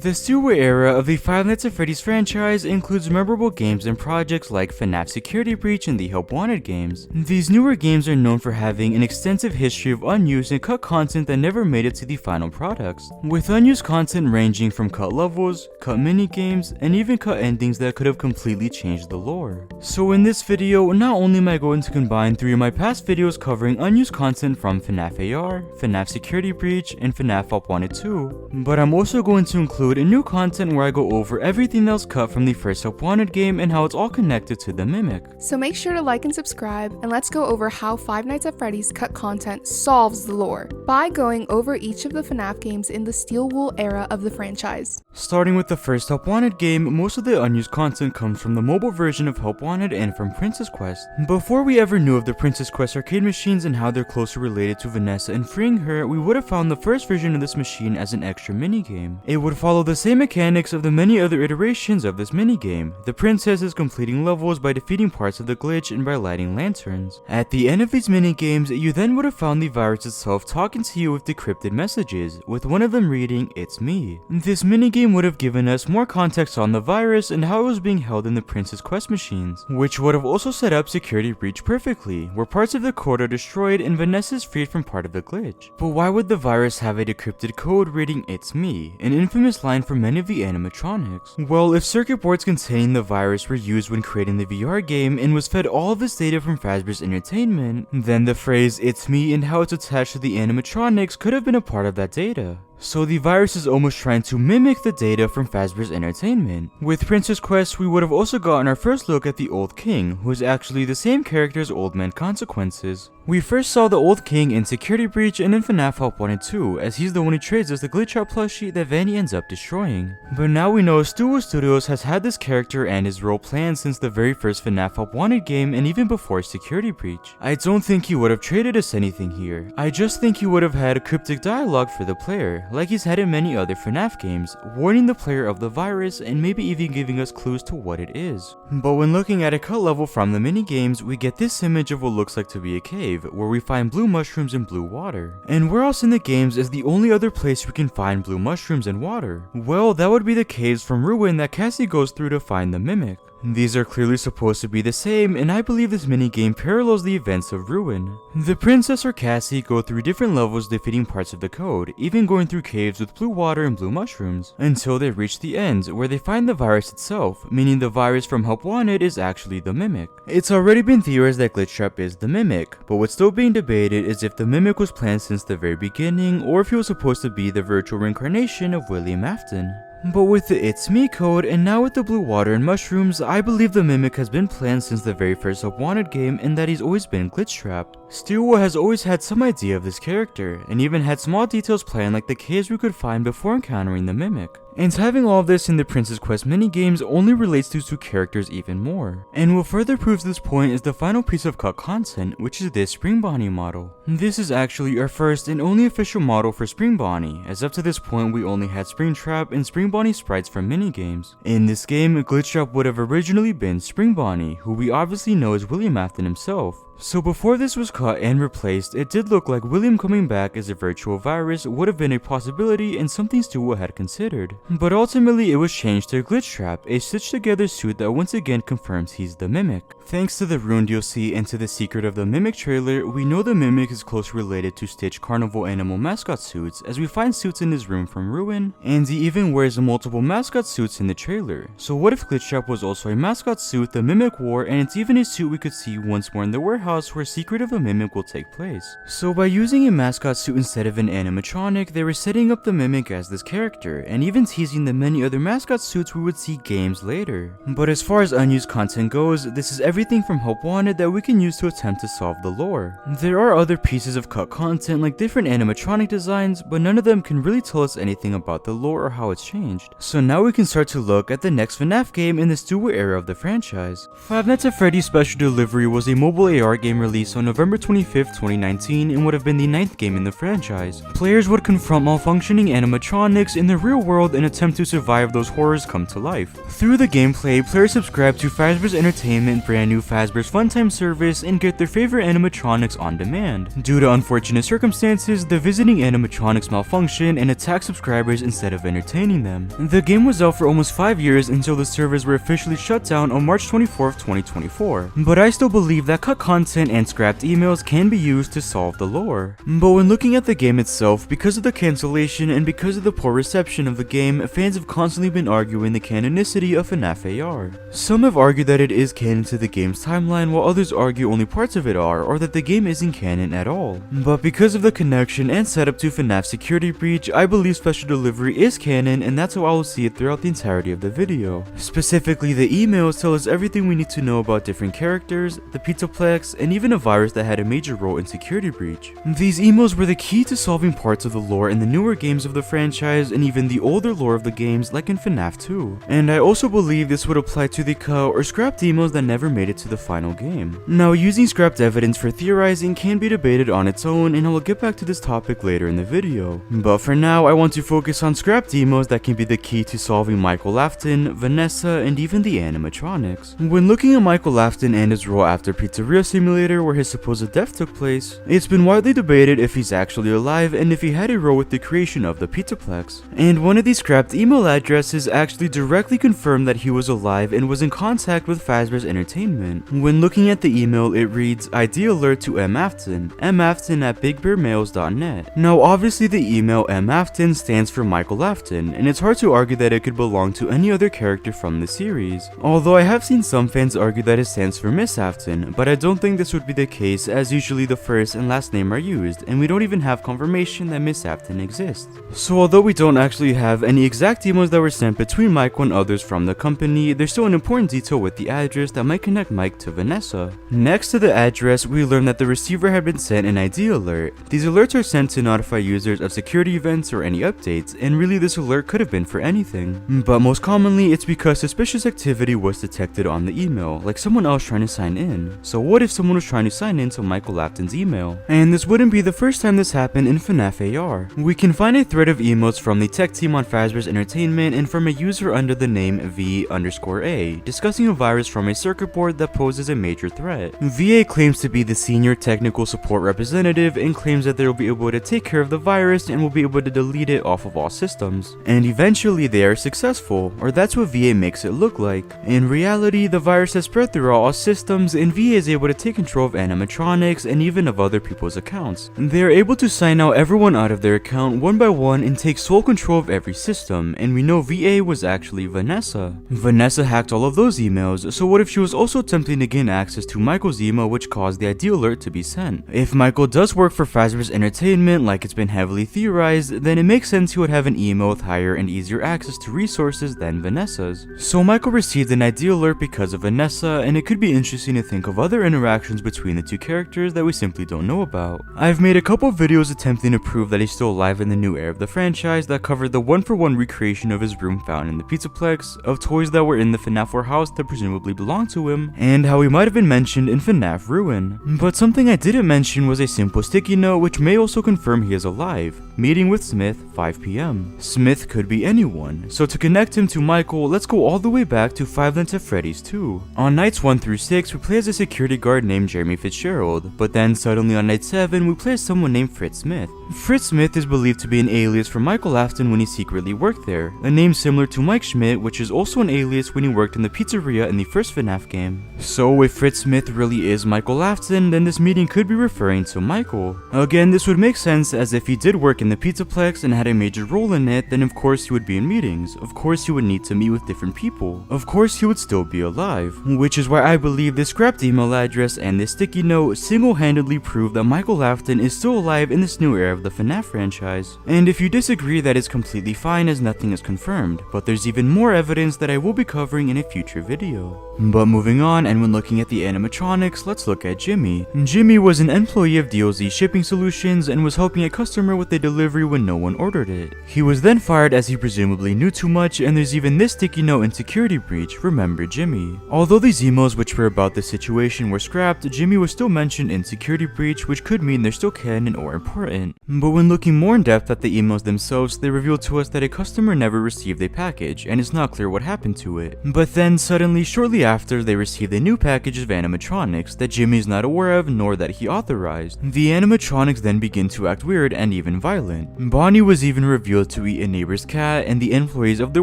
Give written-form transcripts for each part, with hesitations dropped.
The Stewart era of the Five Nights at Freddy's franchise includes memorable games and projects like FNAF Security Breach and the Help Wanted games. These newer games are known for having an extensive history of unused and cut content that never made it to the final products, with unused content ranging from cut levels, cut minigames, and even cut endings that could have completely changed the lore. So in this video, not only am I going to combine 3 of my past videos covering unused content from FNAF AR, FNAF Security Breach, and FNAF Help Wanted 2, but I'm also going to include a new content where I go over everything that was cut from the first Help Wanted game and how it's all connected to the Mimic. So make sure to like and subscribe, and let's go over how Five Nights at Freddy's cut content solves the lore by going over each of the FNAF games in the Steel Wool era of the franchise. Starting with the first Help Wanted game, most of the unused content comes from the mobile version of Help Wanted and from Princess Quest. Before we ever knew of the Princess Quest arcade machines and how they're closely related to Vanessa and freeing her, we would have found the first version of this machine as an extra minigame. It would follow the same mechanics of the many other iterations of this minigame. The princess is completing levels by defeating parts of the glitch and by lighting lanterns. At the end of these minigames, you then would have found the virus itself talking to you with decrypted messages, with one of them reading, "It's me." This minigame would have given us more context on the virus and how it was being held in the Princess Quest machines, which would have also set up Security Breach perfectly, where parts of the code are destroyed and Vanessa is freed from part of the glitch. But why would the virus have a decrypted code reading "It's me," an infamous line from many of the animatronics? Well, if circuit boards containing the virus were used when creating the VR game and was fed all of this data from Fazbear's Entertainment, then the phrase "It's me" and how it's attached to the animatronics could have been a part of that data. So the virus is almost trying to mimic the data from Fazbear's Entertainment. With Princess Quest, we would have also gotten our first look at the Old King, who is actually the same character as Old Man Consequences. We first saw the Old King in Security Breach and in FNAF Help Wanted 2, as he's the one who trades us the glitch out plushie that Vanny ends up destroying. But now we know Stewart Studios has had this character and his role planned since the very first FNAF Help Wanted game and even before Security Breach. I don't think he would have traded us anything here. I just think he would have had a cryptic dialogue for the player, like he's had in many other FNAF games, warning the player of the virus and maybe even giving us clues to what it is. But when looking at a cut level from the minigames, we get this image of what looks like to be a cave, where we find blue mushrooms and blue water. And where else in the games is the only other place we can find blue mushrooms and water? Well, that would be the caves from Ruin that Cassie goes through to find the Mimic. These are clearly supposed to be the same, and I believe this minigame parallels the events of Ruin. The princess or Cassie go through different levels defeating parts of the code, even going through caves with blue water and blue mushrooms, until they reach the end, where they find the virus itself, meaning the virus from Help Wanted is actually the Mimic. It's already been theorized that Glitchtrap is the Mimic, but what's still being debated is if the Mimic was planned since the very beginning, or if he was supposed to be the virtual reincarnation of William Afton. But with the "It's me" code, and now with the blue water and mushrooms, I believe the Mimic has been planned since the very first Help Wanted game and that he's always been glitch-trapped. Stewart has always had some idea of this character, and even had small details planned like the caves we could find before encountering the Mimic. And having all of this in the Princess Quest minigames only relates these two characters even more. And what further proves this point is the final piece of cut content, which is this Spring Bonnie model. This is actually our first and only official model for Spring Bonnie, as up to this point we only had Springtrap and Spring Bonnie sprites from minigames. In this game, Glitchtrap would have originally been Spring Bonnie, who we obviously know is William Afton himself. So before this was cut and replaced, it did look like William coming back as a virtual virus would have been a possibility and something Stewart had considered. But ultimately it was changed to Glitchtrap, a stitched together suit that once again confirms he's the Mimic. Thanks to the Ruined DLC and to the Secret of the Mimic trailer, we know the Mimic is closely related to Stitch carnival animal mascot suits, as we find suits in his room from Ruin, and he even wears multiple mascot suits in the trailer. So what if Glitchtrap was also a mascot suit the Mimic wore, and it's even a suit we could see once more in the warehouse where Secret of the Mimic will take place? So by using a mascot suit instead of an animatronic, they were setting up the Mimic as this character, and even teasing the many other mascot suits we would see games later. But as far as unused content goes, this is everything from Help Wanted that we can use to attempt to solve the lore. There are other pieces of cut content like different animatronic designs, but none of them can really tell us anything about the lore or how it's changed. So now we can start to look at the next FNAF game in the Stewart era of the franchise. Five Nights at Freddy's Special Delivery was a mobile AR FNAF game released on November 25th, 2019 and would have been the 9th game in the franchise. Players would confront malfunctioning animatronics in the real world and attempt to survive those horrors come to life. Through the gameplay, players subscribe to Fazbear's Entertainment brand new Fazbear's Funtime service and get their favorite animatronics on demand. Due to unfortunate circumstances, the visiting animatronics malfunction and attack subscribers instead of entertaining them. The game was out for almost 5 years until the servers were officially shut down on March 24th, 2024. But I still believe that cut content and scrapped emails can be used to solve the lore. But when looking at the game itself, because of the cancellation and because of the poor reception of the game, fans have constantly been arguing the canonicity of FNAF AR. Some have argued that it is canon to the game's timeline, while others argue only parts of it are, or that the game isn't canon at all. But because of the connection and setup to FNAF Security Breach, I believe Special Delivery is canon, and that's how I will see it throughout the entirety of the video. Specifically, the emails tell us everything we need to know about different characters, the Pizzaplex, and even a virus that had a major role in Security Breach. These emails were the key to solving parts of the lore in the newer games of the franchise and even the older lore of the games like in FNAF 2. And I also believe this would apply to the cut or scrapped emails that never made it to the final game. Now, using scrapped evidence for theorizing can be debated on its own, and I will get back to this topic later in the video. But for now, I want to focus on scrapped emails that can be the key to solving Michael Lafton, Vanessa, and even the animatronics. When looking at Michael Lafton and his role after Pizzeria Simulator where his supposed death took place, it's been widely debated if he's actually alive and if he had a role with the creation of the Pizzaplex. And one of these scrapped email addresses actually directly confirmed that he was alive and was in contact with Fazbear's Entertainment. When looking at the email, it reads, ID alert to M. Afton at bigbearmails.net. Now obviously the email M. Afton stands for Michael Afton, and it's hard to argue that it could belong to any other character from the series. Although I have seen some fans argue that it stands for Miss Afton, but I don't think this would be the case, as usually the first and last name are used, and we don't even have confirmation that Miss Afton exists. So although we don't actually have any exact emails that were sent between Michael and others from the company, there's still an important detail with the address that might connect Mike to Vanessa. Next to the address, we learn that the receiver had been sent an ID alert. These alerts are sent to notify users of security events or any updates, and really this alert could have been for anything. But most commonly, it's because suspicious activity was detected on the email, like someone else trying to sign in. So what if someone was trying to sign in to Michael Lafton's email? And this wouldn't be the first time this happened in FNAF AR. We can find a thread of emails from the tech team on Fazbear's Entertainment and from a user under the name V_A discussing a virus from a circuit board that poses a major threat. VA claims to be the senior technical support representative and claims that they will be able to take care of the virus and will be able to delete it off of all systems. And eventually they are successful, or that's what VA makes it look like. In reality, the virus has spread through all systems and VA is able to take control of animatronics and even of other people's accounts. They are able to sign out everyone out of their account one by one and take sole control of every system, and we know VA was actually Vanessa. Vanessa hacked all of those emails, so what if she was also attempting to gain access to Michael's email, which caused the ID alert to be sent? If Michael does work for Fazbear's Entertainment like it's been heavily theorized, then it makes sense he would have an email with higher and easier access to resources than Vanessa's. So Michael received an ID alert because of Vanessa, and it could be interesting to think of other interactions between the two characters that we simply don't know about. I've made a couple videos attempting to prove that he's still alive in the new era of the franchise that covered the one-for-one recreation of his room found in the Pizzaplex, of toys that were in the FNAF warehouse that presumably belonged to him, and how he might have been mentioned in FNAF Ruin. But something I didn't mention was a simple sticky note which may also confirm he is alive. Meeting with Smith, 5 PM. Smith could be anyone, so to connect him to Michael, let's go all the way back to Five Nights at Freddy's 2. On nights 1 through 6, we play as a security guard named Jeremy Fitzgerald, but then suddenly on night 7, we play as someone named Fritz Smith. Fritz Smith is believed to be an alias for Michael Lafton when he secretly worked there, a name similar to Mike Schmidt, which is also an alias when he worked in the pizzeria in the first FNAF game. So if Fritz Smith really is Michael Lafton, then this meeting could be referring to Michael. Again, this would make sense, as if he did work in the Pizzaplex and had a major role in it, then of course he would be in meetings, of course he would need to meet with different people, of course he would still be alive, which is why I believe this scrapped email address and this sticky note single-handedly prove that Michael Lafton is still alive in this new era of the FNAF franchise. And if you disagree, that is completely fine, as nothing is confirmed, but there's even more evidence that I will be covering in a future video. But moving on, and when looking at the animatronics, let's look at Jimmy. Jimmy was an employee of DLZ Shipping Solutions and was helping a customer with a delivery when no one ordered it. He was then fired as he presumably knew too much, and there's even this sticky note in Security Breach, remember Jimmy. Although these emails which were about the situation were scrapped scrapped, Jimmy was still mentioned in Security Breach, which could mean they're still canon or important. But when looking more in depth at the emails themselves, they revealed to us that a customer never received a package, and it's not clear what happened to it. But then suddenly, shortly after, they received a new package of animatronics that Jimmy is not aware of nor that he authorized. The animatronics then begin to act weird and even violent. Bonnie was even revealed to eat a neighbor's cat, and the employees of the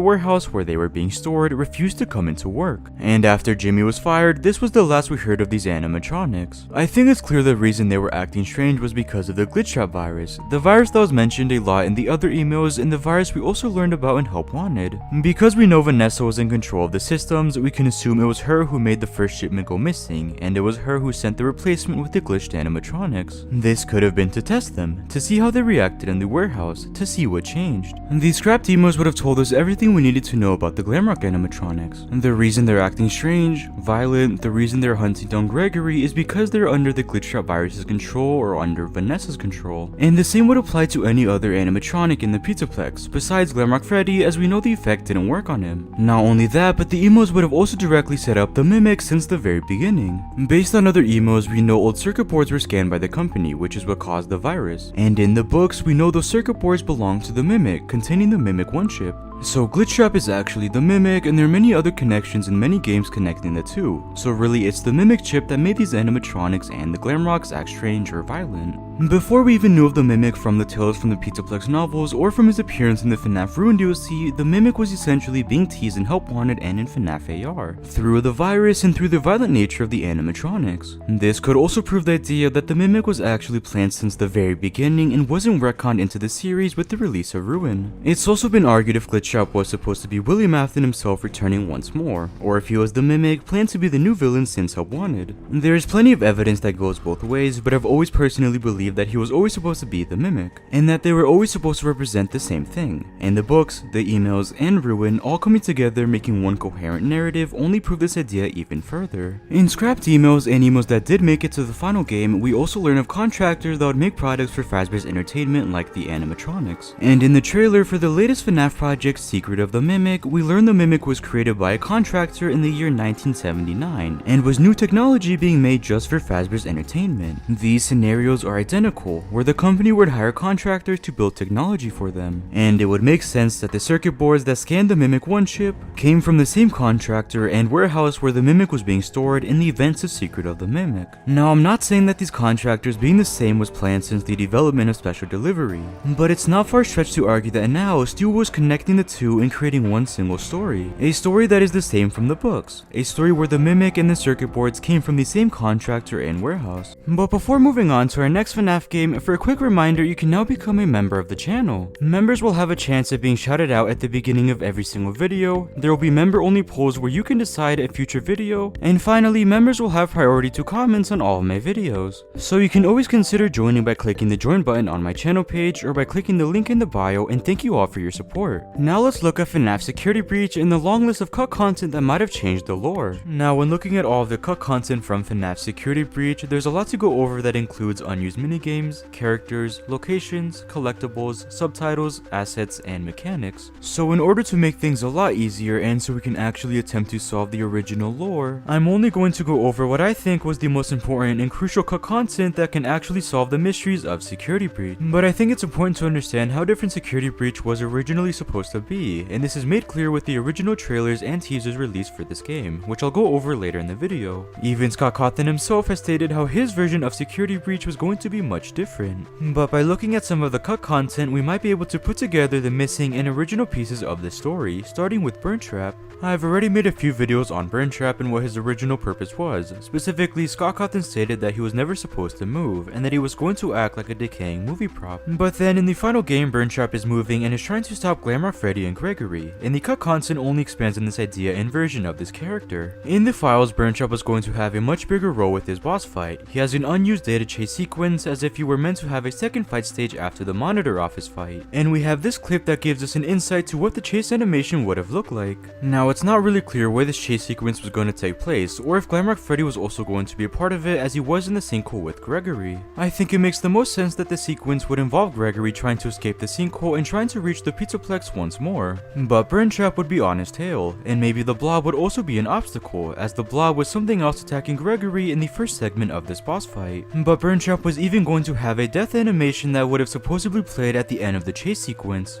warehouse where they were being stored refused to come into work. And after Jimmy was fired, this was the last we heard of these animatronics. I think it's clear the reason they were acting strange was because of the glitch trap virus, the virus that was mentioned a lot in the other emails, and the virus we also learned about in Help Wanted. Because we know Vanessa was in control of the systems, we can assume it was her who made the first shipment go missing, and it was her who sent the replacement with the glitched animatronics. This could have been to test them, to see how they reacted in the warehouse, to see what changed. These scrapped emails would have told us everything we needed to know about the Glamrock animatronics. The reason they're acting strange, violent, the reason they're hunting down Gregory is because they're under the glitch trap virus's control or under Vanessa's control. And the same would apply to any other animatronic in the Pizzaplex, besides Glamrock Freddy, as we know the effect didn't work on him. Not only that, but the emos would have also directly set up the Mimic since the very beginning. Based on other emos, we know old circuit boards were scanned by the company, which is what caused the virus. And in the books, we know those circuit boards belong to the Mimic, containing the Mimic 1 chip. So Glitch Trap is actually the Mimic, and there are many other connections in many games connecting the two. So really it's the Mimic chip that made these animatronics and the Glamrocks act strange or violent. Before we even knew of the Mimic from the Tales from the Pizzaplex novels or from his appearance in the FNAF Ruin DLC, the Mimic was essentially being teased in Help Wanted and in FNAF AR, through the virus and through the violent nature of the animatronics. This could also prove the idea that the Mimic was actually planned since the very beginning and wasn't retconned into the series with the release of Ruin. It's also been argued if Glitch Trap was supposed to be William Afton himself returning once more, or if he was the Mimic, planned to be the new villain since Help Wanted. There is plenty of evidence that goes both ways, but I've always personally believed that he was always supposed to be the Mimic, and that they were always supposed to represent the same thing. And the books, the emails, and Ruin all coming together making one coherent narrative only prove this idea even further. In scrapped emails and emails that did make it to the final game, we also learn of contractors that would make products for Fazbear's Entertainment like the animatronics. And in the trailer for the latest FNAF project, Secret of the Mimic, we learn the Mimic was created by a contractor in the year 1979, and was new technology being made just for Fazbear's Entertainment. These scenarios are identical, where the company would hire contractors to build technology for them, and it would make sense that the circuit boards that scanned the Mimic 1 chip came from the same contractor and warehouse where the Mimic was being stored in the events of Secret of the Mimic. Now, I'm not saying that these contractors being the same was planned since the development of Special Delivery, but it's not far-fetched to argue that now Stu was connecting the two and creating one single story, a story that is the same from the books, a story where the Mimic and the circuit boards came from the same contractor and warehouse. But before moving on to our next FNAF game, for a quick reminder, you can now become a member of the channel. Members will have a chance at being shouted out at the beginning of every single video, there will be member-only polls where you can decide a future video, and finally, members will have priority to comments on all of my videos. So you can always consider joining by clicking the join button on my channel page or by clicking the link in the bio, and thank you all for your support. Now let's look at FNAF Security Breach and the long list of cut content that might have changed the lore. Now when looking at all of the cut content from FNAF Security Breach, there's a lot to go over that includes unused minigames, characters, locations, collectibles, subtitles, assets, and mechanics. So in order to make things a lot easier and so we can actually attempt to solve the original lore, I'm only going to go over what I think was the most important and crucial cut content that can actually solve the mysteries of Security Breach. But I think it's important to understand how different Security Breach was originally supposed to be, and this is made clear with the original trailers and teasers released for this game, which I'll go over later in the video. Even Scott Cawthon himself has stated how his version of Security Breach was going to be much different. But by looking at some of the cut content, we might be able to put together the missing and original pieces of the story, starting with Burn Trap. I've already made a few videos on Burn Trap and what his original purpose was. Specifically, Scott Cawthon stated that he was never supposed to move, and that he was going to act like a decaying movie prop. But then in the final game, Burn Trap is moving and is trying to stop Glamrock Freddy and Gregory, and the cut content only expands on this idea and version of this character. In the files, Burn Trap was going to have a much bigger role with his boss fight. He has an unused data chase sequence as if he were meant to have a second fight stage after the monitor office fight. And we have this clip that gives us an insight to what the chase animation would have looked like. Now it's not really clear where this chase sequence was going to take place, or if Glamrock Freddy was also going to be a part of it as he was in the sinkhole with Gregory. I think it makes the most sense that the sequence would involve Gregory trying to escape the sinkhole and trying to reach the Pizzaplex once once more. But Burntrap would be on his tail, and maybe the blob would also be an obstacle, as the blob was something else attacking Gregory in the first segment of this boss fight. But Burntrap was even going to have a death animation that would have supposedly played at the end of the chase sequence.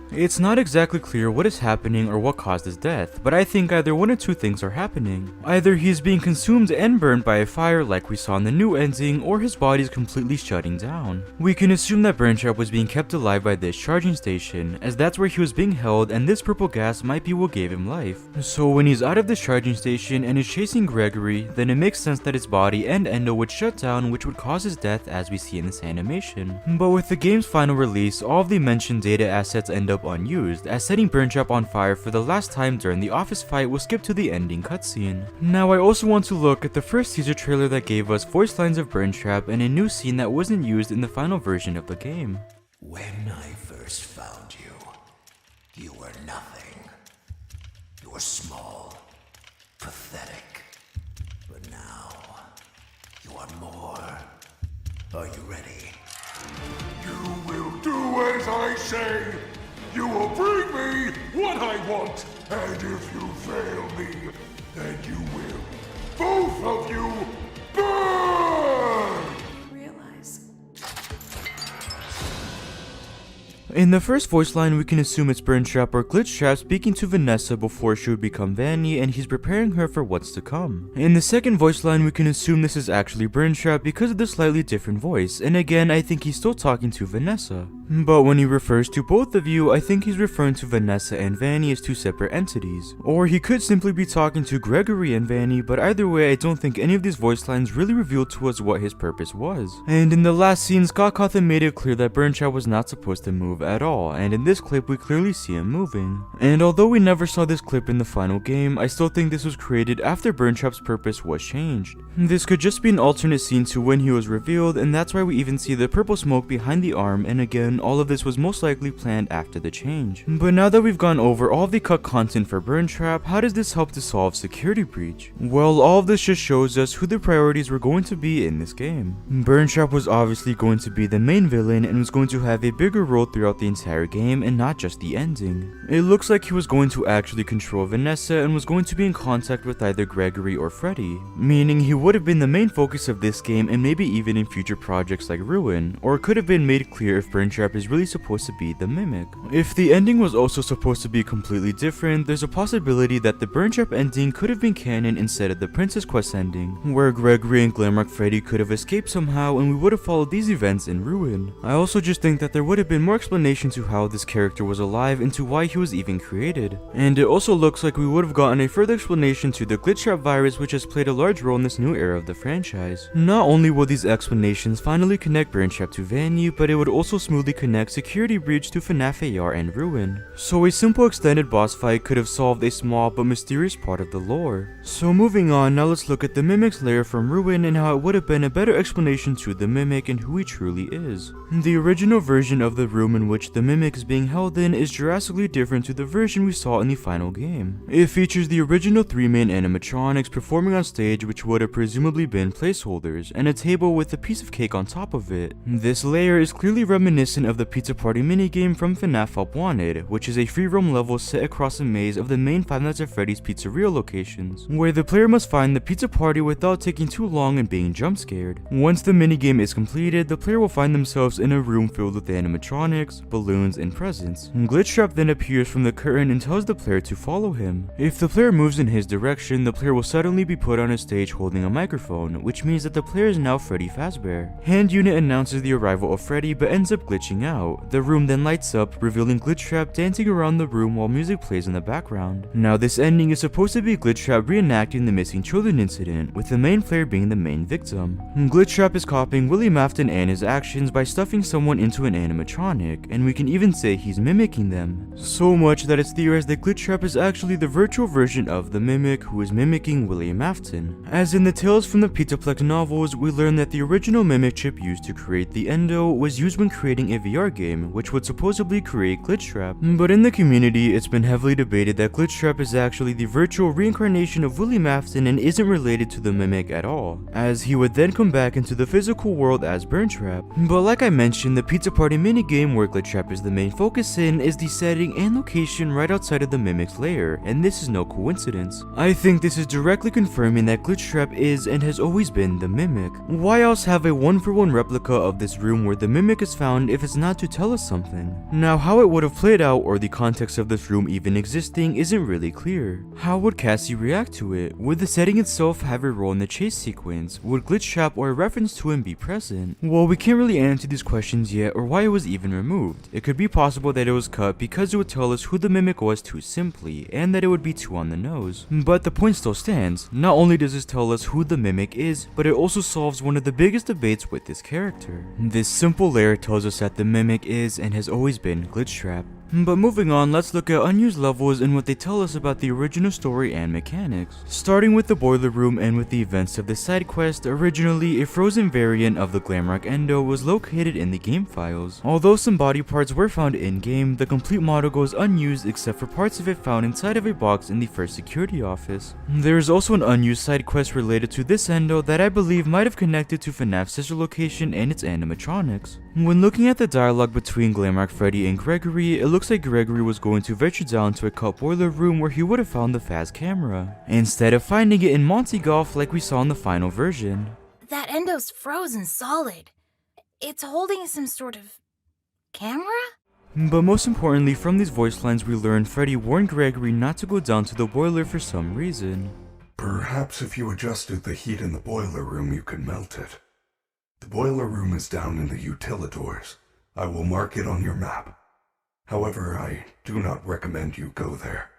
It's not exactly clear what is happening or what caused his death, but I think either one or two things are happening. Either he is being consumed and burned by a fire like we saw in the new ending, or his body is completely shutting down. We can assume that Burntrap was being kept alive by this charging station, as that's where he was being held, and this purple gas might be what gave him life. So when he's out of this charging station and is chasing Gregory, then it makes sense that his body and endo would shut down, which would cause his death as we see in this animation. But with the game's final release, all of the mentioned data assets end up unused, as setting Burntrap on fire for the last time during the office fight will skip to the ending cutscene. Now I also want to look at the first teaser trailer that gave us voice lines of Burntrap and a new scene that wasn't used in the final version of the game. When I first found you, you were nothing. You were small, pathetic. But now, you are more. Are you ready? You will do as I say. You will bring me what I want. And if you fail me, then you will, both of you, burn! Realize. In the first voice line, we can assume it's Burntrap or Glitchtrap speaking to Vanessa before she would become Vanny, and he's preparing her for what's to come. In the second voice line, we can assume this is actually Burntrap because of the slightly different voice, and again, I think he's still talking to Vanessa. But when he refers to both of you, I think he's referring to Vanessa and Vanny as two separate entities. Or he could simply be talking to Gregory and Vanny, but either way, I don't think any of these voice lines really revealed to us what his purpose was. And in the last scene, Scott Cawthon made it clear that Burntrap was not supposed to move at all, and in this clip we clearly see him moving. And although we never saw this clip in the final game, I still think this was created after Burntrap's purpose was changed. This could just be an alternate scene to when he was revealed, and that's why we even see the purple smoke behind the arm, and again, all of this was most likely planned after the change. But now that we've gone over all of the cut content for Burntrap, how does this help to solve Security Breach? Well, all of this just shows us who the priorities were going to be in this game. Burntrap was obviously going to be the main villain and was going to have a bigger role throughout the entire game and not just the ending. It looks like he was going to actually control Vanessa and was going to be in contact with either Gregory or Freddy, meaning he would have been the main focus of this game and maybe even in future projects like Ruin, or it could have been made clear if Burntrap is really supposed to be the Mimic. If the ending was also supposed to be completely different, there's a possibility that the Burntrap ending could have been canon instead of the Princess Quest ending, where Gregory and Glamrock Freddy could have escaped somehow and we would have followed these events in Ruin. I also just think that there would have been more explanation to how this character was alive and to why he was even created. And it also looks like we would have gotten a further explanation to the Glitchtrap virus, which has played a large role in this new era of the franchise. Not only will these explanations finally connect Burntrap to Vanny, but it would also smoothly connect Security Breach to FNAF AR and Ruin. So a simple extended boss fight could have solved a small but mysterious part of the lore. So moving on, now let's look at the Mimic's lair from Ruin and how it would have been a better explanation to the Mimic and who he truly is. The original version of the room in which the Mimic is being held in is drastically different to the version we saw in the final game. It features the original 3 main animatronics performing on stage, which would have presumably been placeholders, and a table with a piece of cake on top of it. This layer is clearly reminiscent of the Pizza Party minigame from FNAF Help Wanted, which is a free roam level set across a maze of the main Five Nights at Freddy's pizzeria locations, where the player must find the pizza party without taking too long and being jump scared. Once the minigame is completed, the player will find themselves in a room filled with animatronics, balloons, and presents. Glitchtrap then appears from the curtain and tells the player to follow him. If the player moves in his direction, the player will suddenly be put on a stage holding a microphone, which means that the player is now Freddy Fazbear. Hand Unit announces the arrival of Freddy but ends up glitching out. The room then lights up, revealing Glitchtrap dancing around the room while music plays in the background. Now this ending is supposed to be Glitchtrap reenacting the missing children incident, with the main player being the main victim. Glitchtrap is copying Willie Mafton and his actions by stuffing someone into an animatronic, and we can even say he's mimicking them. So much that it's theorized that Glitchtrap is actually the virtual version of the Mimic who is mimicking Willie Mafton. As in the Tales from the Pizzaplex novels, we learn that the original Mimic chip used to create the Endo was used when creating a VR game, which would supposedly create Glitch Trap. But in the community, it's been heavily debated that Glitch Trap is actually the virtual reincarnation of Willie Mafton and isn't related to the Mimic at all, as he would then come back into the physical world as Burn Trap. But like I mentioned, the Pizza Party minigame where Glitch Trap is the main focus in is the setting and location right outside of the Mimic's lair, and this is no coincidence. I think this is directly confirming that Glitch Trap is and has always been the Mimic. Why else have a one-for-one replica of this room where the Mimic is found if it's not to tell us something? Now, how it would have played out or the context of this room even existing isn't really clear. How would Cassie react to it? Would the setting itself have a role in the chase sequence? Would Glitch Trap or a reference to him be present? Well, we can't really answer these questions yet or why it was even removed. It could be possible that it was cut because it would tell us who the Mimic was too simply, and that it would be too on the nose. But the point still stands. Not only does this tell us who the Mimic is, but it also solves one of the biggest debates with this character. This simple layer tells us that the Mimic is and has always been Glitch Trap. But moving on, let's look at unused levels and what they tell us about the original story and mechanics. Starting with the boiler room and with the events of the side quest, originally a frozen variant of the Glamrock Endo was located in the game files. Although some body parts were found in-game, the complete model goes unused except for parts of it found inside of a box in the first security office. There is also an unused side quest related to this Endo that I believe might have connected to FNAF's sister location and its animatronics. When looking at the dialogue between Glamrock Freddy and Gregory, it looks like Gregory was going to venture down to a cut boiler room where he would have found the Faz camera, instead of finding it in Monty Golf like we saw in the final version. That Endo's frozen solid. It's holding some sort of camera? But most importantly, from these voice lines we learn Freddy warned Gregory not to go down to the boiler for some reason. Perhaps if you adjusted the heat in the boiler room you could melt it. The boiler room is down in the utilidors. I will mark it on your map. However, I do not recommend you go there.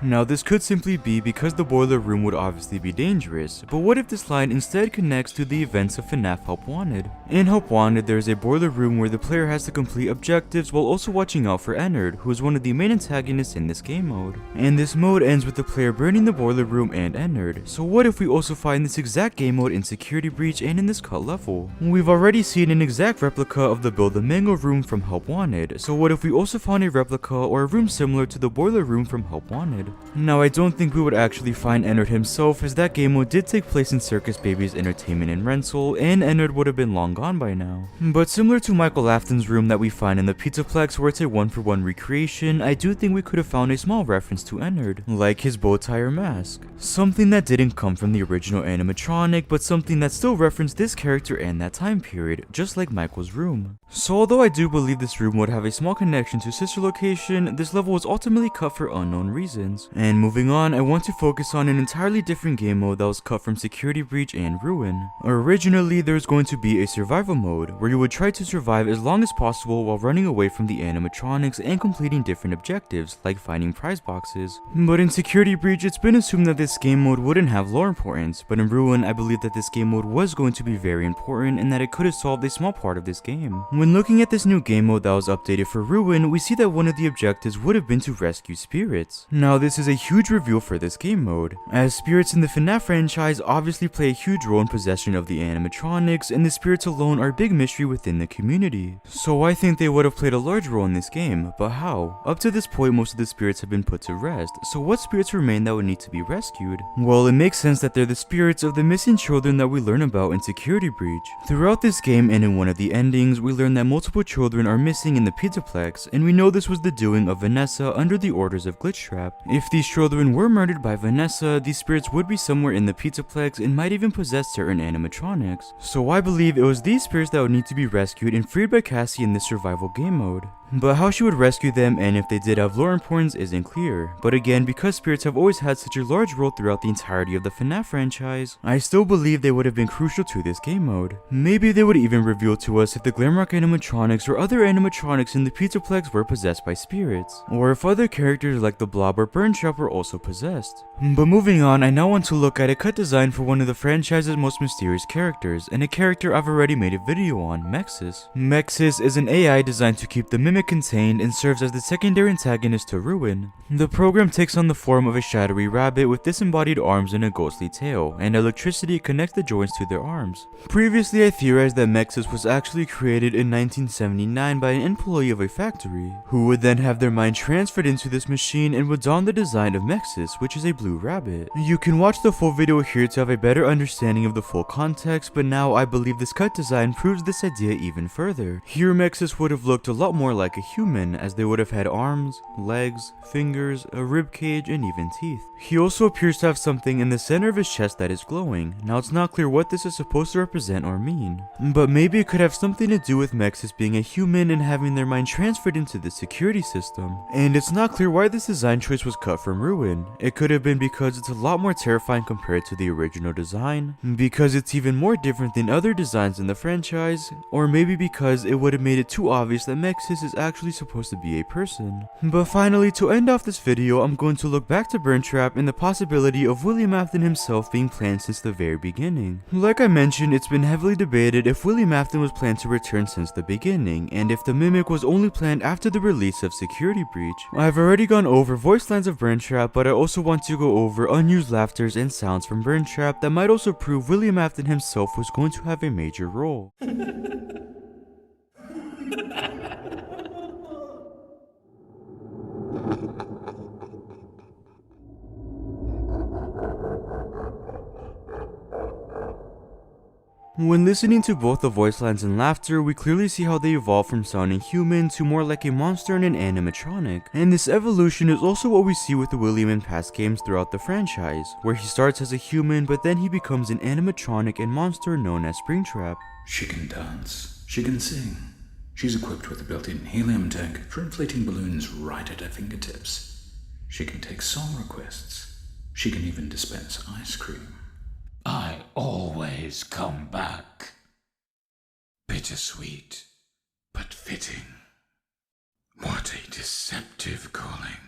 Now this could simply be because the boiler room would obviously be dangerous, but what if this line instead connects to the events of FNAF Help Wanted? In Help Wanted, there is a boiler room where the player has to complete objectives while also watching out for Ennard, who is one of the main antagonists in this game mode. And this mode ends with the player burning the boiler room and Ennard, so what if we also find this exact game mode in Security Breach and in this cut level? We've already seen an exact replica of the Build a Mango room from Help Wanted, so what if we also found a replica or a room similar to the boiler room from Help Wanted? Now I don't think we would actually find Ennard himself, as that game mode did take place in Circus Baby's Entertainment and Rental, and Ennard would have been long gone by now. But similar to Michael Afton's room that we find in the Pizzaplex where it's a one-for-one recreation, I do think we could have found a small reference to Ennard, like his bow tie or mask. Something that didn't come from the original animatronic, but something that still referenced this character and that time period, just like Michael's room. So although I do believe this room would have a small connection to sister location, this level was ultimately cut for unknown reasons. And moving on, I want to focus on an entirely different game mode that was cut from Security Breach and Ruin. Originally, there was going to be a survival mode, where you would try to survive as long as possible while running away from the animatronics and completing different objectives, like finding prize boxes. But in Security Breach, it's been assumed that this game mode wouldn't have lore importance, but in Ruin, I believe that this game mode was going to be very important and that it could have solved a small part of this game. When looking at this new game mode that was updated for Ruin, we see that one of the objectives would have been to rescue spirits. Now, this is a huge reveal for this game mode, as spirits in the FNAF franchise obviously play a huge role in possession of the animatronics, and the spirits alone are a big mystery within the community. So I think they would have played a large role in this game, but how? Up to this point, most of the spirits have been put to rest, so what spirits remain that would need to be rescued? Well, it makes sense that they're the spirits of the missing children that we learn about in Security Breach. Throughout this game and in one of the endings, we learn that multiple children are missing in the Pizzaplex, and we know this was the doing of Vanessa under the orders of Glitch Trap. If these children were murdered by Vanessa, these spirits would be somewhere in the Pizzaplex and might even possess certain animatronics. So I believe it was these spirits that would need to be rescued and freed by Cassie in this survival game mode. But how she would rescue them and if they did have lore importance isn't clear. But again, because spirits have always had such a large role throughout the entirety of the FNAF franchise, I still believe they would have been crucial to this game mode. Maybe they would even reveal to us if the Glamrock animatronics or other animatronics in the Pizzaplex were possessed by spirits, or if other characters like the Blob or Burn Trap were also possessed. But moving on, I now want to look at a cut design for one of the franchise's most mysterious characters, and a character I've already made a video on, Mexis. Mexis is an AI designed to keep the Mimic mimic contained and serves as the secondary antagonist to Ruin. The program takes on the form of a shadowy rabbit with disembodied arms and a ghostly tail, and electricity connects the joints to their arms. Previously, I theorized that Mexus was actually created in 1979 by an employee of a factory, who would then have their mind transferred into this machine and would don the design of Mexus, which is a blue rabbit. You can watch the full video here to have a better understanding of the full context, but now I believe this cut design proves this idea even further. Here Mexus would have looked a lot more like a human, as they would have had arms, legs, fingers, a rib cage, and even teeth. He also appears to have something in the center of his chest that is glowing. Now it's not clear what this is supposed to represent or mean, but maybe it could have something to do with Mexus being a human and having their mind transferred into the security system. And it's not clear why this design choice was cut from Ruin. It could have been because it's a lot more terrifying compared to the original design, because it's even more different than other designs in the franchise, or maybe because it would have made it too obvious that Mexus is actually supposed to be a person. But finally, to end off this video, I'm going to look back to Burntrap and the possibility of William Afton himself being planned since the very beginning. Like I mentioned, it's been heavily debated if William Afton was planned to return since the beginning, and if the Mimic was only planned after the release of Security Breach. I've already gone over voice lines of Burntrap, but I also want to go over unused laughters and sounds from Burntrap that might also prove William Afton himself was going to have a major role. When listening to both the voice lines and laughter, we clearly see how they evolve from sounding human to more like a monster and an animatronic. And this evolution is also what we see with the William in past games throughout the franchise, where he starts as a human but then he becomes an animatronic and monster known as Springtrap. She can dance. She can sing. She's equipped with a built-in helium tank for inflating balloons right at her fingertips. She can take song requests. She can even dispense ice cream. I always come back. Bittersweet, but fitting. What a deceptive calling.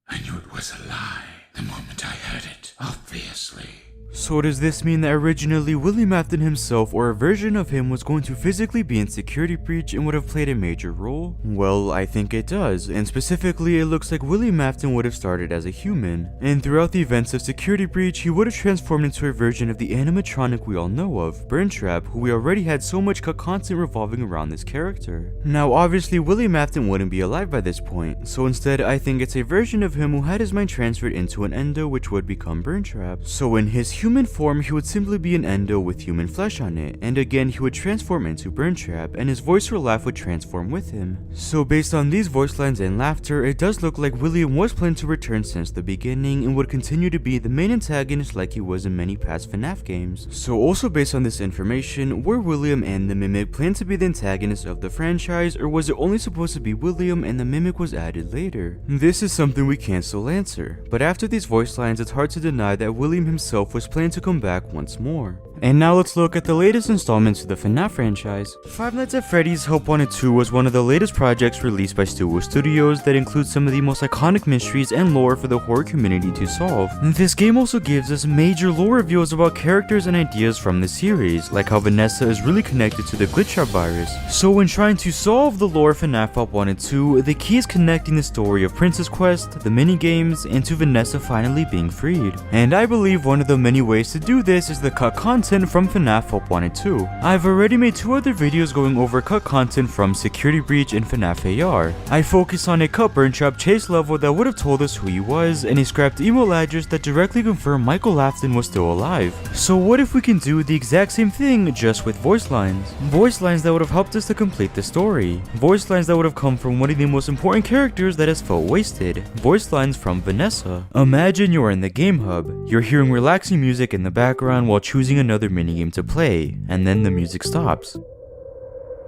I knew it was a lie the moment I heard it, obviously. So does this mean that originally William Afton himself or a version of him was going to physically be in Security Breach and would have played a major role? Well, I think it does, and specifically it looks like William Afton would have started as a human, and throughout the events of Security Breach he would have transformed into a version of the animatronic we all know of, Burntrap, who we already had so much cut content revolving around this character. Now obviously William Afton wouldn't be alive by this point, so instead I think it's a version of him who had his mind transferred into an endo which would become Burntrap. So in his human form, he would simply be an endo with human flesh on it, and again he would transform into Burntrap, and his voice or laugh would transform with him. So based on these voice lines and laughter, it does look like William was planned to return since the beginning and would continue to be the main antagonist like he was in many past FNAF games. So also based on this information, were William and the Mimic planned to be the antagonists of the franchise, or was it only supposed to be William and the Mimic was added later? This is something we can't still answer, but after these voice lines it's hard to deny that William himself was planned to come back once more. And now let's look at the latest installments to the FNAF franchise. Five Nights at Freddy's Help Wanted 2 was one of the latest projects released by Stillwell Studios that includes some of the most iconic mysteries and lore for the horror community to solve. This game also gives us major lore reveals about characters and ideas from the series, like how Vanessa is really connected to the Glitchtrap virus. So when trying to solve the lore of FNAF Help Wanted 2, the key is connecting the story of Princess Quest, the minigames, and to Vanessa finally being freed. And I believe one of the many ways to do this is the cut content from FNAF Help Wanted 2. I've already made 2 other videos going over cut content from Security Breach and FNAF AR. I focus on a cut Burntrap chase level that would have told us who he was, and a scrapped email address that directly confirmed Michael Afton was still alive. So what if we can do the exact same thing just with voice lines? Voice lines that would have helped us to complete the story. Voice lines that would have come from one of the most important characters that has felt wasted. Voice lines from Vanessa. Imagine you're in the game hub. You're hearing relaxing music in the background while choosing another minigame to play, and then the music stops.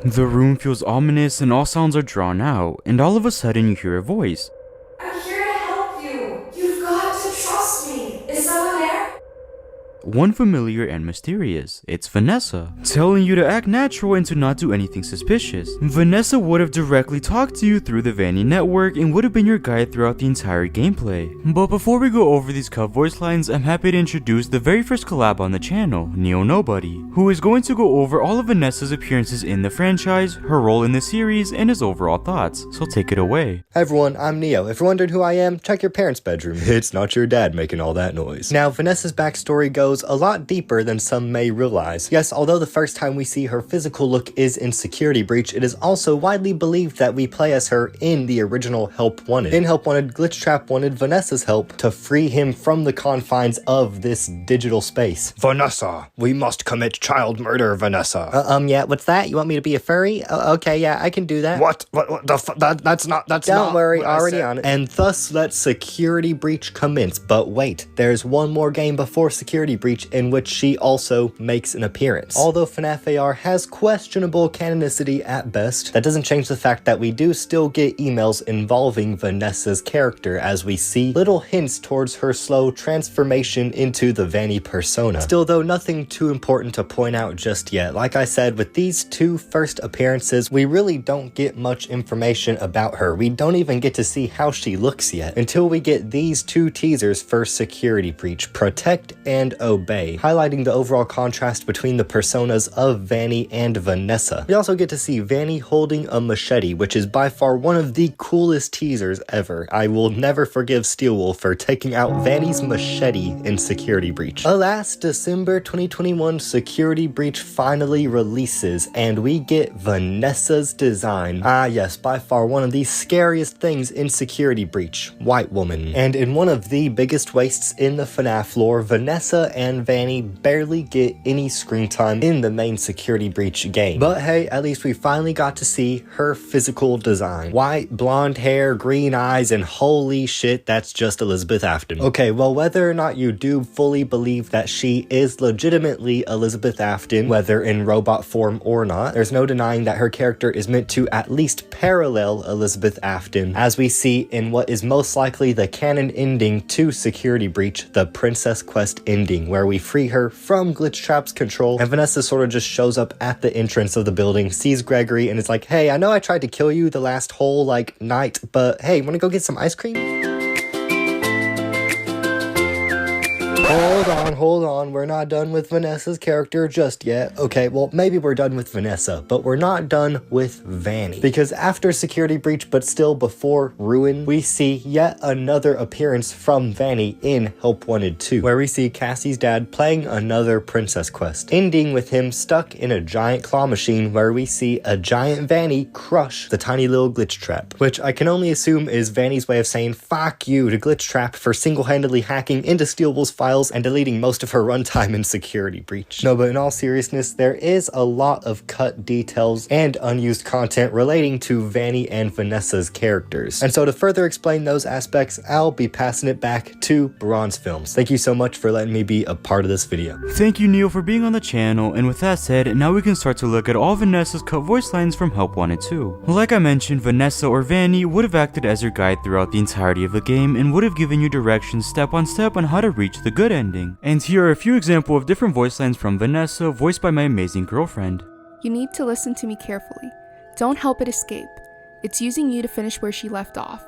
The room feels ominous and all sounds are drawn out, and all of a sudden you hear a voice. I'm here to help you. You've got to trust me. Is someone there? one familiar and mysterious. It's Vanessa, telling you to act natural and to not do anything suspicious. Vanessa would have directly talked to you through the Vanny network and would have been your guide throughout the entire gameplay. But before we go over these cut voice lines, I'm happy to introduce the very first collab on the channel, Neo Nobody, who is going to go over all of Vanessa's appearances in the franchise, her role in the series, and his overall thoughts. So take it away. Hi everyone, I'm Neo. If you're wondering who I am, check your parents' bedroom. It's not your dad making all that noise. Now, Vanessa's backstory goes a lot deeper than some may realize. Yes, although the first time we see her physical look is in Security Breach, it is also widely believed that we play as her in the original Help Wanted. In Help Wanted, Glitchtrap wanted Vanessa's help to free him from the confines of this digital space. Vanessa, we must commit child murder, Vanessa. Yeah, what's that? You want me to be a furry? Okay, yeah, I can do that. What that's not Don't worry, already on it. And thus let Security Breach commence. But wait, there's one more game before Security Breach in which she also makes an appearance. Although FNAF AR has questionable canonicity at best, that doesn't change the fact that we do still get emails involving Vanessa's character as we see little hints towards her slow transformation into the Vanny persona. Still though, nothing too important to point out just yet. Like I said, with these two first appearances, we really don't get much information about her. We don't even get to see how she looks yet until we get these two teasers for Security Breach, Protect and Obey, highlighting the overall contrast between the personas of Vanny and Vanessa. We also get to see Vanny holding a machete, which is by far one of the coolest teasers ever. I will never forgive Steelwolf for taking out Vanny's machete in Security Breach. Alas, December 2021 Security Breach finally releases, and we get Vanessa's design. Ah yes, by far one of the scariest things in Security Breach, White Woman. And in one of the biggest wastes in the FNAF lore, Vanessa and Vanny barely get any screen time in the main Security Breach game. But hey, at least we finally got to see her physical design. White, blonde hair, green eyes, and holy shit, that's just Elizabeth Afton. Okay, well, whether or not you do fully believe that she is legitimately Elizabeth Afton, whether in robot form or not, there's no denying that her character is meant to at least parallel Elizabeth Afton, as we see in what is most likely the canon ending to Security Breach, the Princess Quest ending, where we free her from Glitchtrap's control, and Vanessa sort of just shows up at the entrance of the building, sees Gregory, and is like, hey, I know I tried to kill you the last whole, night, but hey, wanna go get some ice cream? Hold on, we're not done with Vanessa's character just yet. Okay, well, maybe we're done with Vanessa, but we're not done with Vanny. Because after Security Breach, but still before Ruin, we see yet another appearance from Vanny in Help Wanted 2, where we see Cassie's dad playing another Princess Quest, ending with him stuck in a giant claw machine where we see a giant Vanny crush the tiny little Glitchtrap, which I can only assume is Vanny's way of saying fuck you to Glitchtrap for single-handedly hacking into Steelwolf's files and deleting most of her runtime in Security Breach. No, but in all seriousness, there is a lot of cut details and unused content relating to Vanny and Vanessa's characters. And so to further explain those aspects, I'll be passing it back to Bronze Films. Thank you so much for letting me be a part of this video. Thank you, Neo, for being on the channel, and with that said, now we can start to look at all Vanessa's cut voice lines from Help Wanted 2. Like I mentioned, Vanessa or Vanny would have acted as your guide throughout the entirety of the game and would have given you directions step on step on how to reach the good ending. And here are a few examples of different voice lines from Vanessa, voiced by my amazing girlfriend. You need to listen to me carefully. Don't help it escape. It's using you to finish where she left off.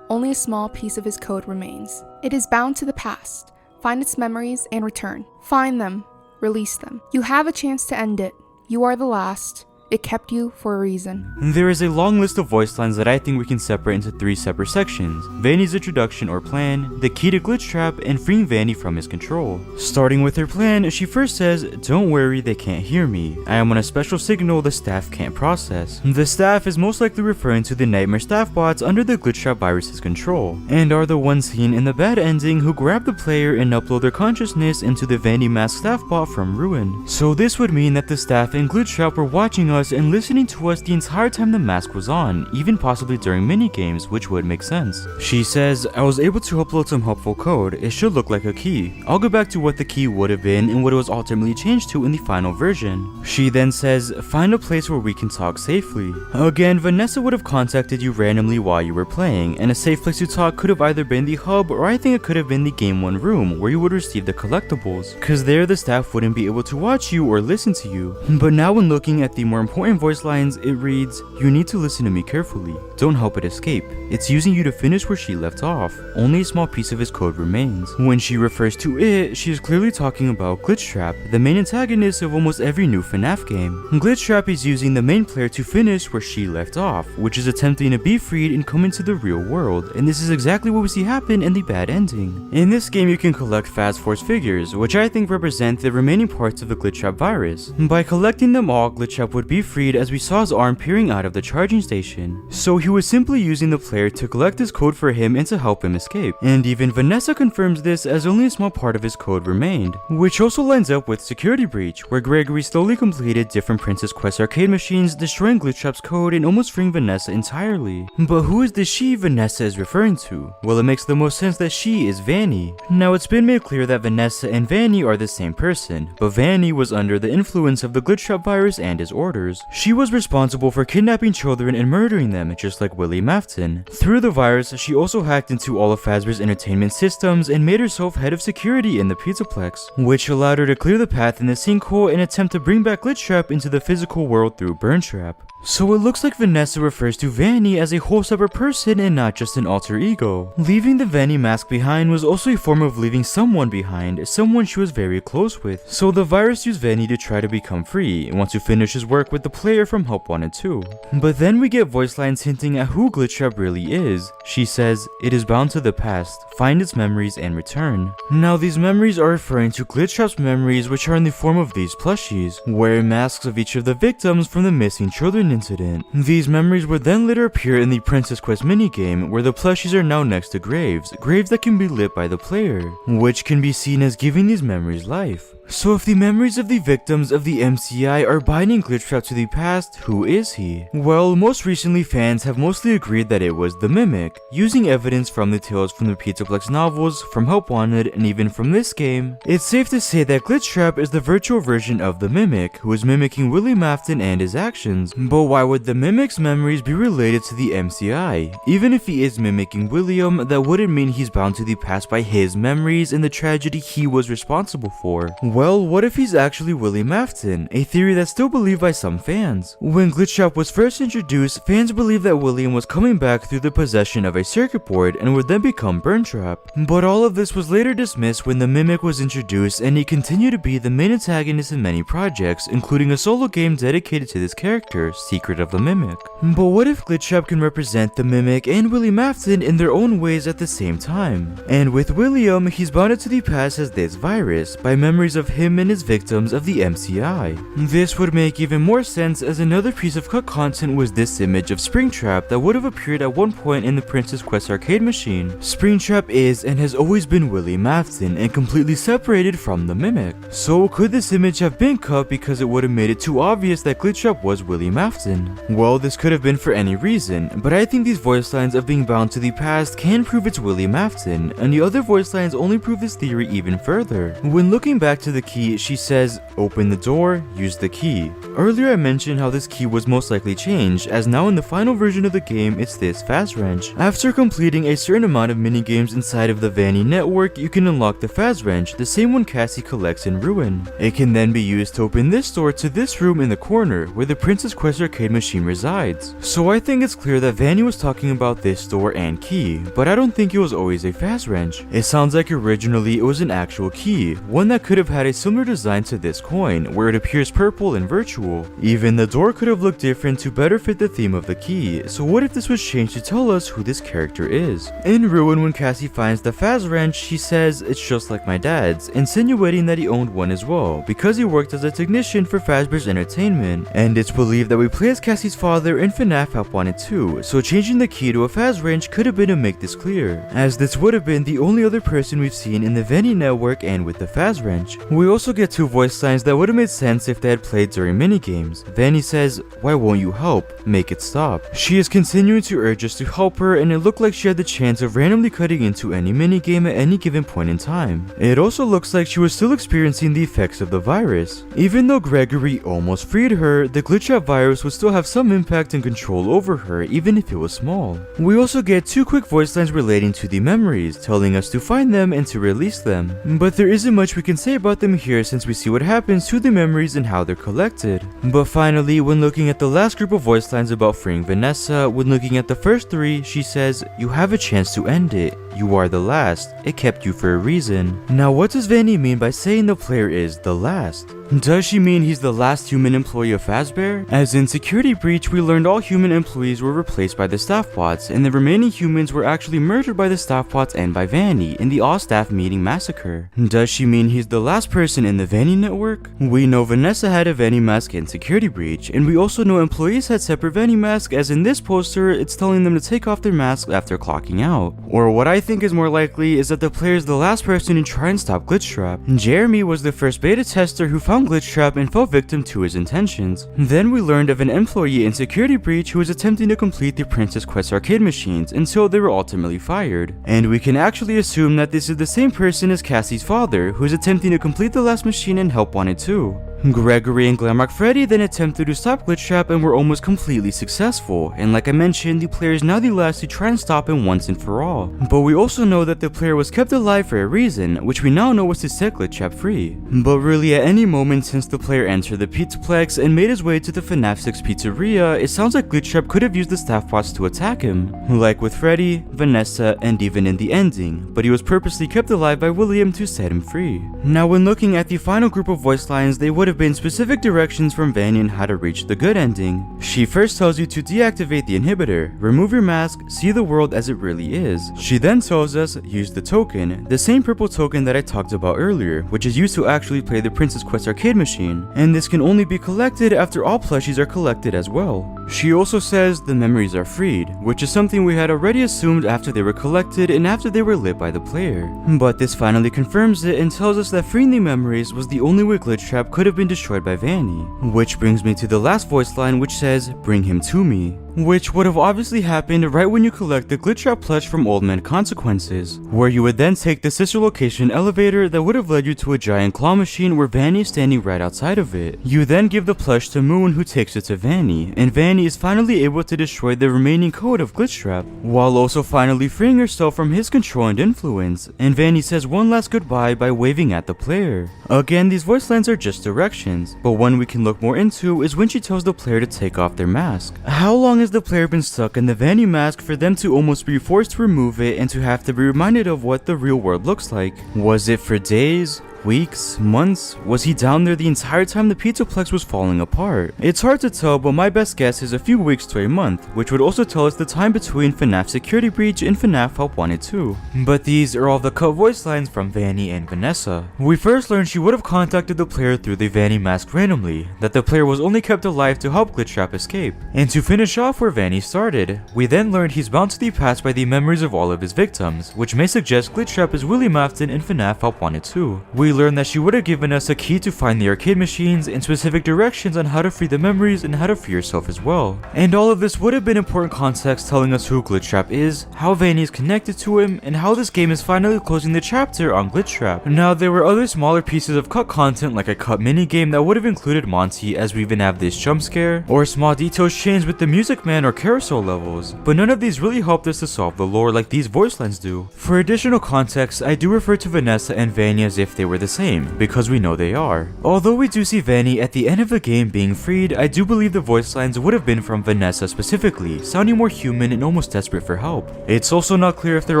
Only a small piece of his code remains. It is bound to the past. Find its memories and return. Find them. Release them. You have a chance to end it. You are the last. It kept you for a reason. There is a long list of voice lines that I think we can separate into 3 separate sections: Vanny's introduction or plan, the key to Glitchtrap, and freeing Vanny from his control. Starting with her plan, she first says, "Don't worry, they can't hear me. I am on a special signal the staff can't process." The staff is most likely referring to the Nightmare staff bots under the Glitchtrap virus's control, and are the ones seen in the bad ending who grab the player and upload their consciousness into the Vanny mask staff bot from Ruin. So this would mean that the staff in Glitchtrap were watching us us and listening to us the entire time the mask was on, even possibly during minigames, which would make sense. She says, I was able to upload some helpful code. It should look like a key. I'll go back to what the key would have been and what it was ultimately changed to in the final version. She then says, find a place where we can talk safely. Again, Vanessa would have contacted you randomly while you were playing, and a safe place to talk could have either been the hub or I think it could have been the Game 1 room where you would receive the collectibles, cause there the staff wouldn't be able to watch you or listen to you. But now when looking at the more important voice lines, it reads, you need to listen to me carefully. Don't help it escape. It's using you to finish where she left off. Only a small piece of his code remains. When she refers to it, she is clearly talking about Glitchtrap, the main antagonist of almost every new FNAF game. Glitchtrap is using the main player to finish where she left off, which is attempting to be freed and come into the real world, and this is exactly what we see happen in the bad ending. In this game you can collect Fast Force figures, which I think represent the remaining parts of the Glitchtrap virus. By collecting them all, Glitchtrap would be freed as we saw his arm peering out of the charging station. So he was simply using the player to collect his code for him and to help him escape. And even Vanessa confirms this as only a small part of his code remained, which also lines up with Security Breach, where Gregory slowly completed different Princess Quest arcade machines, destroying Glitchtrap's code and almost freeing Vanessa entirely. But who is the she Vanessa is referring to? Well, it makes the most sense that she is Vanny. Now it's been made clear that Vanessa and Vanny are the same person, but Vanny was under the influence of the Glitchtrap virus and his orders. She was responsible for kidnapping children and murdering them, just like Willie Mafton. Through the virus, she also hacked into all of Fazbear's entertainment systems and made herself head of security in the Pizzaplex, which allowed her to clear the path in the sinkhole and attempt to bring back Glitchtrap into the physical world through Burntrap. So it looks like Vanessa refers to Vanny as a whole separate person and not just an alter ego. Leaving the Vanny mask behind was also a form of leaving someone behind, someone she was very close with. So the virus used Vanny to try to become free, and want to finish his work with the player from Help Wanted 2. But then we get voice lines hinting at who Glitchtrap really is. She says, it is bound to the past, find its memories and return. Now these memories are referring to Glitchtrap's memories, which are in the form of these plushies, wearing masks of each of the victims from the missing children incident. These memories would then later appear in the Princess Quest minigame, where the plushies are now next to graves that can be lit by the player, which can be seen as giving these memories life. So if the memories of the victims of the MCI are binding Glitchtrap to the past, who is he? Well, most recently fans have mostly agreed that it was the Mimic, using evidence from the tales from the Pizzaplex novels, from Help Wanted, and even from this game. It's safe to say that Glitchtrap is the virtual version of the Mimic, who is mimicking Willie Mafton and his actions. But why would the Mimic's memories be related to the MCI? Even if he is mimicking William, that wouldn't mean he's bound to the past by his memories and the tragedy he was responsible for. Well, what if he's actually Willie Mafton, a theory that's still believed by some fans? When Glitchtrap was first introduced, fans believed that William was coming back through the possession of a circuit board and would then become Burntrap. But all of this was later dismissed when the Mimic was introduced, and he continued to be the main antagonist in many projects, including a solo game dedicated to this character, Secret of the Mimic. But what if Glitchtrap can represent the Mimic and Willie Mafton in their own ways at the same time? And with William, he's bounded to the past as this virus, by memories of him and his victims of the MCI. This would make even more sense, as another piece of cut content was this image of Springtrap that would have appeared at one point in the Princess Quest arcade machine. Springtrap is and has always been Willie Mafton and completely separated from the Mimic. So could this image have been cut because it would have made it too obvious that Glitchtrap was Willie Mafton? Well, this could have been for any reason, but I think these voice lines of being bound to the past can prove it's Willie Mafton, and the other voice lines only prove this theory even further. When looking back to the key, she says, open the door, use the key. Earlier I mentioned how this key was most likely changed, as now in the final version of the game it's this fast wrench. After completing a certain amount of minigames inside of the Vanny network, you can unlock the fast wrench, the same one Cassie collects in Ruin. It can then be used to open this door to this room in the corner, where the Princess Quest arcade machine resides. So I think it's clear that Vanny was talking about this door and key, but I don't think it was always a fast wrench. It sounds like originally it was an actual key, one that could have had a similar design to this coin, where it appears purple and virtual. Even the door could have looked different to better fit the theme of the key, so what if this was changed to tell us who this character is? In Ruin, when Cassie finds the fast wrench, she says it's just like my dad's, insinuating that he owned one as well, because he worked as a technician for Fazbear's Entertainment, and it's believed that we play as Cassie's father in FNAF Help Wanted 2, so changing the key to a fast wrench could have been to make this clear, as this would have been the only other person we've seen in the Vanny network and with the fast wrench. We also get 2 voice lines that would have made sense if they had played during minigames. Vanny says, "Why won't you help? Make it stop." She is continuing to urge us to help her, and it looked like she had the chance of randomly cutting into any minigame at any given point in time. It also looks like she was still experiencing the effects of the virus. Even though Gregory almost freed her, the glitch trap virus would still have some impact and control over her, even if it was small. We also get 2 quick voice lines relating to the memories, telling us to find them and to release them. But there isn't much we can say about them here since we see what happens to the memories and how they're collected. But finally, when looking at the last group of voice lines about freeing Vanessa, when looking at the first 3, she says, "You have a chance to end it. You are the last. It kept you for a reason." Now what does Vanny mean by saying the player is the last? Does she mean he's the last human employee of Fazbear? As in Security Breach, we learned all human employees were replaced by the staff bots, and the remaining humans were actually murdered by the staff bots and by Vanny in the all-staff meeting massacre. Does she mean he's the last person in the Vanny network? We know Vanessa had a Vanny mask in Security Breach, and we also know employees had separate Vanny masks, as in this poster, it's telling them to take off their mask after clocking out. Or what I think is more likely is that the player is the last person to try and stop Glitchtrap. Jeremy was the first beta tester who found Glitchtrap and fell victim to his intentions. Then we learned of an employee in Security Breach who was attempting to complete the Princess Quest arcade machines until they were ultimately fired. And we can actually assume that this is the same person as Cassie's father, who is attempting to complete the last machine and help wanted too. Gregory and Glamrock Freddy then attempted to stop Glitchtrap and were almost completely successful, and like I mentioned, the player is now the last to try and stop him once and for all. But we also know that the player was kept alive for a reason, which we now know was to set Glitchtrap free. But really at any moment since the player entered the Pizzaplex and made his way to the FNAF 6 pizzeria, it sounds like Glitchtrap could have used the staff bots to attack him, like with Freddy, Vanessa, and even in the ending, but he was purposely kept alive by William to set him free. Now when looking at the final group of voice lines, they would have been specific directions from Vanny on how to reach the good ending. She first tells you to deactivate the inhibitor, remove your mask, see the world as it really is. She then tells us, use the token, the same purple token that I talked about earlier, which is used to actually play the Princess Quest arcade machine, and this can only be collected after all plushies are collected as well. She also says the memories are freed, which is something we had already assumed after they were collected and after they were lit by the player. But this finally confirms it and tells us that freeing the memories was the only way Glitchtrap could have been destroyed by Vanny. Which brings me to the last voice line, which says, "Bring him to me." Which would have obviously happened right when you collect the Glitchtrap plush from Old Man Consequences, where you would then take the sister location elevator that would have led you to a giant claw machine where Vanny is standing right outside of it. You then give the plush to Moon, who takes it to Vanny, and Vanny is finally able to destroy the remaining code of Glitchtrap, while also finally freeing herself from his control and influence, and Vanny says one last goodbye by waving at the player. Again, these voice lines are just directions, but one we can look more into is when she tells the player to take off their mask. How long has the player been stuck in the Vanny mask for them to almost be forced to remove it and to have to be reminded of what the real world looks like? Was it for days? Weeks? Months? Was he down there the entire time the Pizzaplex was falling apart? It's hard to tell, but my best guess is a few weeks to a month, which would also tell us the time between FNAF Security Breach and FNAF Help Wanted 2. But these are all the cut voice lines from Vanny and Vanessa. We first learned she would have contacted the player through the Vanny mask randomly, that the player was only kept alive to help Glitchtrap escape. And to finish off where Vanny started, we then learned he's bound to the past by the memories of all of his victims, which may suggest Glitchtrap is William Afton in FNAF Help Wanted 2. We learned that she would have given us a key to find the arcade machines and specific directions on how to free the memories and how to free yourself as well. And all of this would have been important context telling us who Glitchtrap is, how Vanny is connected to him, and how this game is finally closing the chapter on Glitchtrap. Now there were other smaller pieces of cut content like a cut minigame that would have included Monty, as we even have this jump scare, or small details changed with the Music Man or carousel levels, but none of these really helped us to solve the lore like these voice lines do. For additional context, I do refer to Vanessa and Vanny as if they were the same, because we know they are. Although we do see Vanny at the end of the game being freed, I do believe the voice lines would have been from Vanessa specifically, sounding more human and almost desperate for help. It's also not clear if they're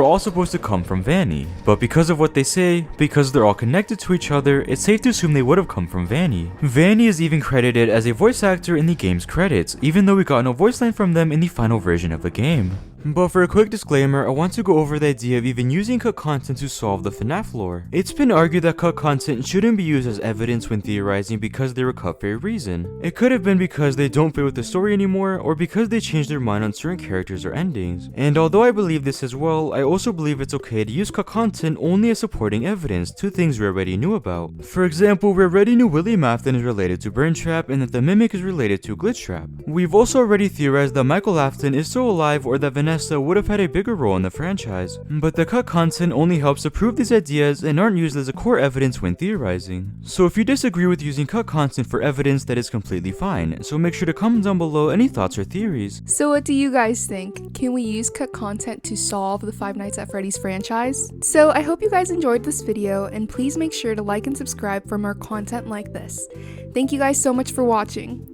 all supposed to come from Vanny, but because of what they say, because they're all connected to each other, it's safe to assume they would have come from Vanny. Vanny is even credited as a voice actor in the game's credits, even though we got no voice line from them in the final version of the game. But for a quick disclaimer, I want to go over the idea of even using cut content to solve the FNAF lore. It's been argued that cut content shouldn't be used as evidence when theorizing because they were cut for a reason. It could have been because they don't fit with the story anymore, or because they changed their mind on certain characters or endings. And although I believe this as well, I also believe it's okay to use cut content only as supporting evidence to things we already knew about. For example, we already knew William Afton is related to Burn Trap and that the Mimic is related to Glitch Trap. We've also already theorized that Michael Afton is still alive or that Vanessa would have had a bigger role in the franchise. But the cut content only helps to prove these ideas and aren't used as a core evidence when theorizing. So if you disagree with using cut content for evidence, that is completely fine, so make sure to comment down below any thoughts or theories. So what do you guys think? Can we use cut content to solve the Five Nights at Freddy's franchise? So I hope you guys enjoyed this video, and please make sure to like and subscribe for more content like this. Thank you guys so much for watching.